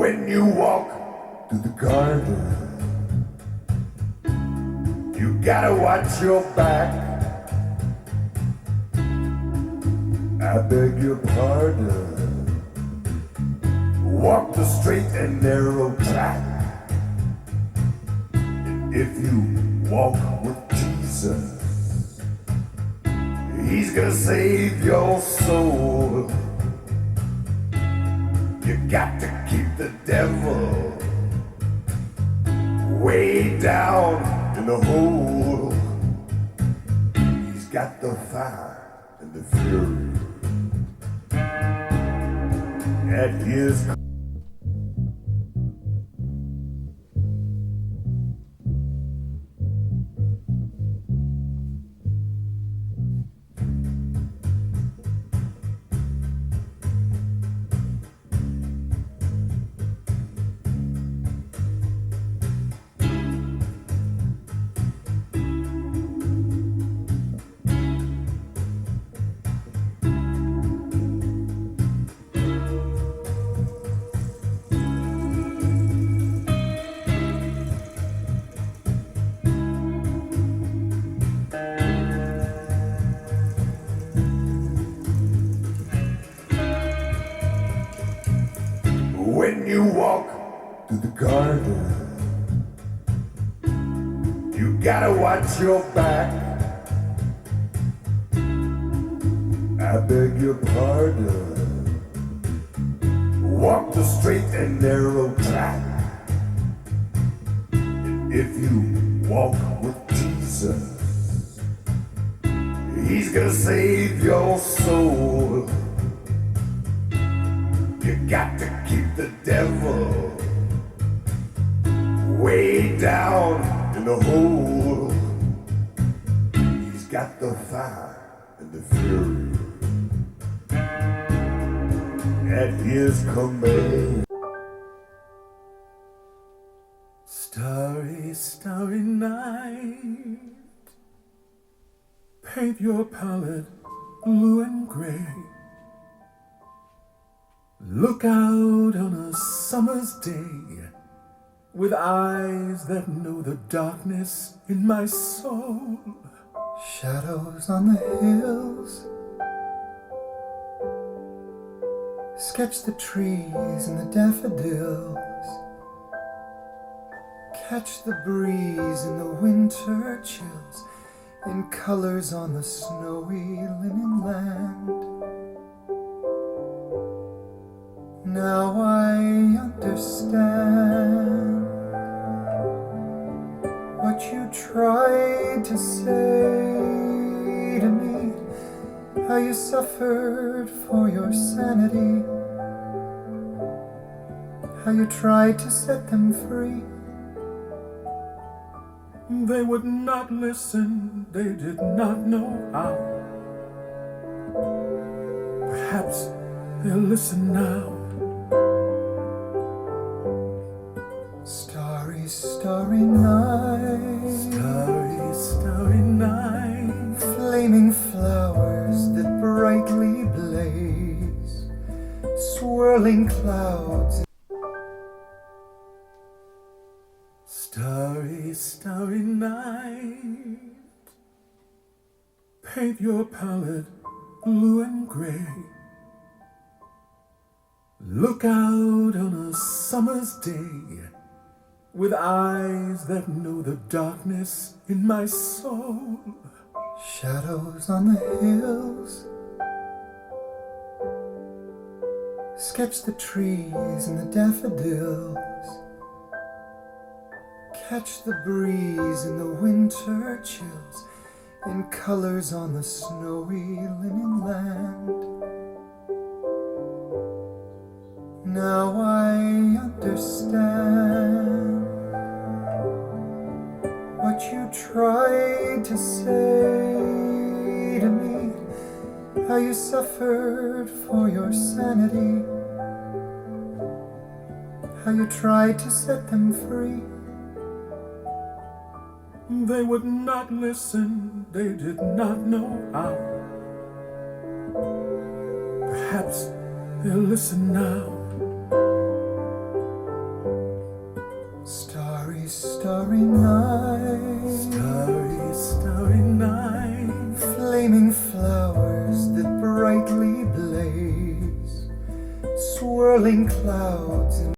When you walk through the garden, you gotta watch your back. I beg your pardon. Walk the straight and narrow track. And if you walk with Jesus, He's gonna save your soul. You got to keep the devil way down in the hole. He's got the fire and the fury at his When you walk through the garden, you gotta watch your back. I beg your pardon. Walk the straight and narrow track. And if you walk with Jesus, He's gonna save your soul. You got to keep the devil way down in the hole. He's got the fire and the fury at his command. Starry, starry night, paint your palette blue and gray. Look out on a summer's day with eyes that know the darkness in my soul. Shadows on the hills, sketch the trees and the daffodils. Catch the breeze in the winter chills in colors on the snowy linen land. Now I understand what you tried to say to me, how you suffered for your sanity, how you tried to set them free. They would not listen, they did not know how. Perhaps they'll listen now. Starry, starry night, Starry, starry night, flaming flowers that brightly blaze, swirling clouds. starry, starry night, paint your palette blue and gray. Look out on a summer's day with eyes that know the darkness in my soul. Shadows on the hills, sketch the trees and the daffodils. Catch the breeze in the winter chills in colors on the snowy linen land. Now I understand what you tried to say to me, how you suffered for your sanity, how you tried to set them free. They would not listen, they did not know how. Perhaps they'll listen now. starry night. Starry, starry night. Flaming flowers that brightly blaze. Swirling clouds